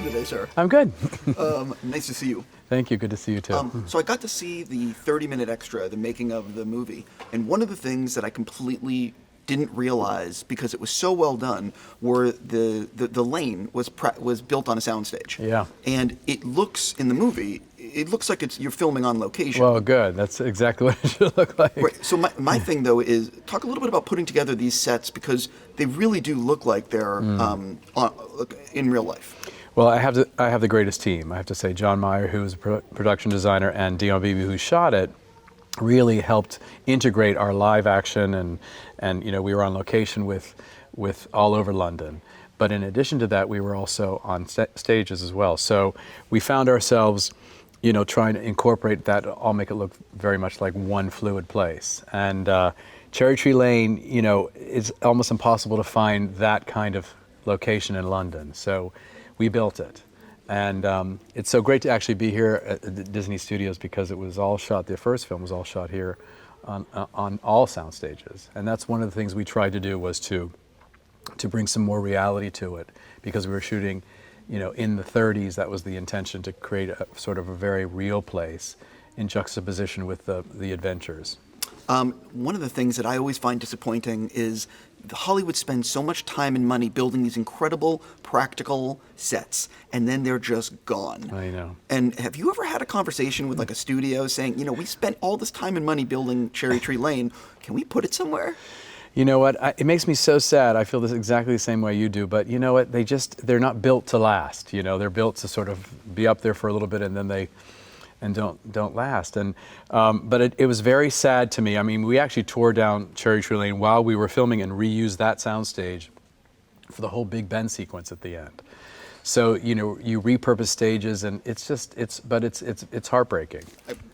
doing today, sir? I'm good. Nice to see you. Thank you. Good to see you too. So I got to see the 30-minute extra, the making of the movie, and one of the things that I completely didn't realize because it was so well done were the lane was built on a soundstage. Yeah. And it looks in the movie, it looks like you're filming on location. Well, good. That's exactly what it should look like. Right. So my thing though is talk a little bit about putting together these sets because they really do look like they're in real life. Well, I have the greatest team. I have to say, John Meyer, who's a production designer, and Dion Beebe, who shot it, really helped integrate our live action, and you know, we were on location with all over London. But in addition to that, we were also on stages as well. So we found ourselves, you know, trying to incorporate that, all make it look very much like one fluid place. And Cherry Tree Lane, you know, it's almost impossible to find that kind of location in London. So we built it. And it's so great to actually be here at the Disney Studios because it was all shot, the first film was all shot here on all sound stages. And that's one of the things we tried to do was to bring some more reality to it because we were shooting, you know, in the 30s. That was the intention, to create a sort of a very real place in juxtaposition with the adventures. One of the things that I always find disappointing is Hollywood spends so much time and money building these incredible practical sets, and then they're just gone. I know. And have you ever had a conversation with like a studio saying, you know, we spent all this time and money building Cherry Tree Lane, can we put it somewhere? You know what, it makes me so sad. I feel this exactly the same way you do, but you know what, they're not built to last. You know, they're built to sort of be up there for a little bit and then they don't last. And but it was very sad to me. I mean, we actually tore down Cherry Tree Lane while we were filming and reused that soundstage for the whole Big Ben sequence at the end. So, you know, you repurpose stages, and it's heartbreaking.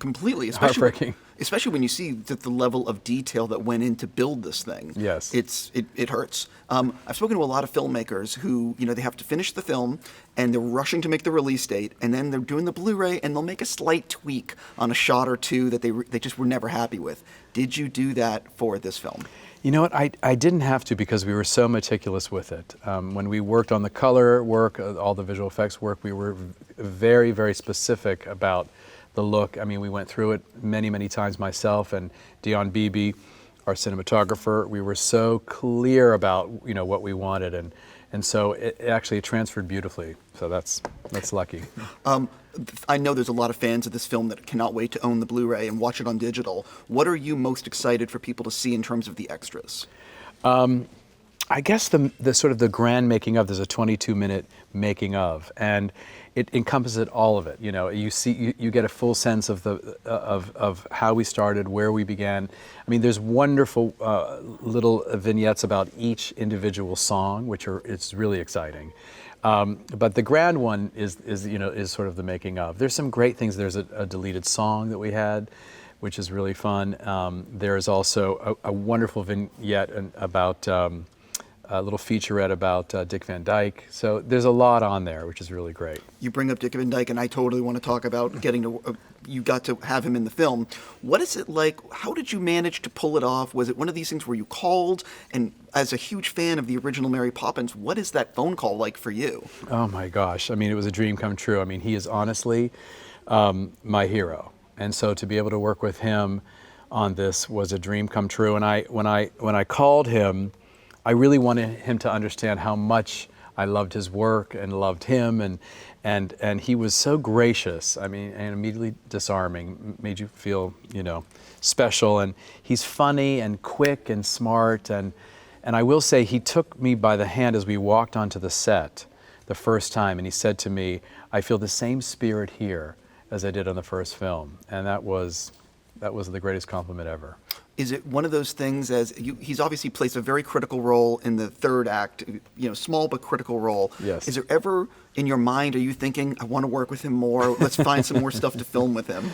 Completely, especially when you see the level of detail that went in to build this thing. Yes, it hurts. I've spoken to a lot of filmmakers who, you know, they have to finish the film and they're rushing to make the release date, and then they're doing the Blu-ray and they'll make a slight tweak on a shot or two that they just were never happy with. Did you do that for this film? You know what, I didn't have to because we were so meticulous with it. When we worked on the color work, all the visual effects work, we were very, very specific about the look. I mean, we went through it many, many times, myself and Dion Beebe, our cinematographer. We were so clear about, you know, what we wanted, and so it actually transferred beautifully. So that's lucky. I know there's a lot of fans of this film that cannot wait to own the Blu-ray and watch it on digital. What are you most excited for people to see in terms of the extras? I guess the sort of the grand making of, there's a 22-minute making of, and it encompasses all of it. You know, you get a full sense of of how we started, where we began. I mean, there's wonderful little vignettes about each individual song, it's really exciting. But the grand one is sort of the making of. There's some great things. There's a deleted song that we had, which is really fun. There's also a wonderful vignette about a little featurette about Dick Van Dyke. So there's a lot on there, which is really great. You bring up Dick Van Dyke, and I totally want to talk about getting to. You got to have him in the film. What is it like? How did you manage to pull it off? Was it one of these things where you called? And as a huge fan of the original Mary Poppins, what is that phone call like for you? Oh my gosh! I mean, it was a dream come true. I mean, he is honestly my hero, and so to be able to work with him on this was a dream come true. And when I called him, I really wanted him to understand how much I loved his work and loved him, and he was so gracious. I mean, and immediately disarming, made you feel, you know, special. And he's funny and quick and smart. And I will say, he took me by the hand as we walked onto the set the first time, and he said to me, "I feel the same spirit here as I did on the first film," and that was the greatest compliment ever. Is it one of those things, he's obviously plays a very critical role in the third act, you know, small but critical role. Yes. Is there ever in your mind, are you thinking, I want to work with him more, let's find some more stuff to film with him?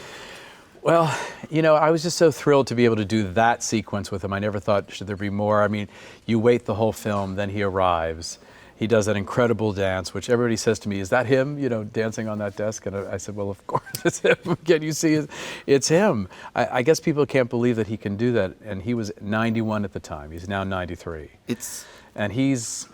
Well, you know, I was just so thrilled to be able to do that sequence with him. I never thought, should there be more? I mean, you wait the whole film, then he arrives. He does that incredible dance, which everybody says to me, "Is that him, you know, dancing on that desk?" And I said, "Well, of course it's him. Can you see it's him?" I guess people can't believe that he can do that. And he was 91 at the time. He's now 93. And he's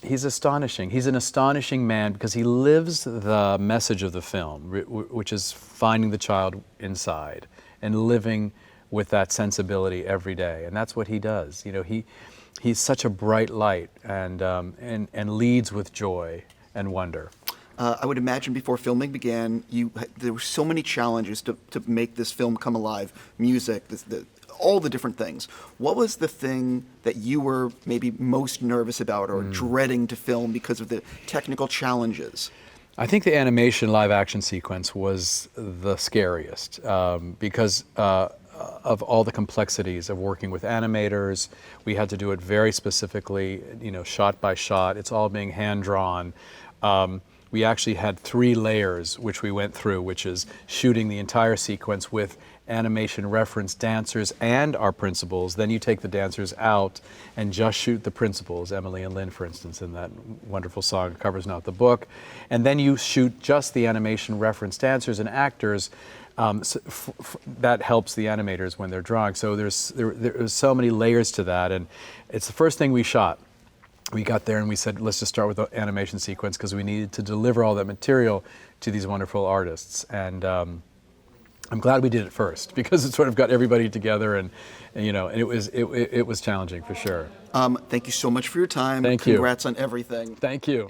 He's astonishing. He's an astonishing man because he lives the message of the film, which is finding the child inside and living with that sensibility every day. And that's what he does. You know, he's such a bright light and leads with joy and wonder. I would imagine before filming began, there were so many challenges to make this film come alive. Music, all the different things. What was the thing that you were maybe most nervous about or dreading to film because of the technical challenges? I think the animation live action sequence was the scariest because of all the complexities of working with animators. We had to do it very specifically, you know, shot by shot. It's all being hand drawn. We actually had 3 layers which we went through, which is shooting the entire sequence with animation reference dancers and our principals. Then you take the dancers out and just shoot the principals, Emily and Lynn, for instance, in that wonderful song, Covers Not the Book. And then you shoot just the animation reference dancers and actors. That helps the animators when they're drawing. So there's so many layers to that, and it's the first thing we shot. We got there and we said, let's just start with the animation sequence because we needed to deliver all that material to these wonderful artists. And I'm glad we did it first because it sort of got everybody together, and you know, and it was challenging for sure. Thank you so much for your time. Thank you. Congrats on everything. Thank you.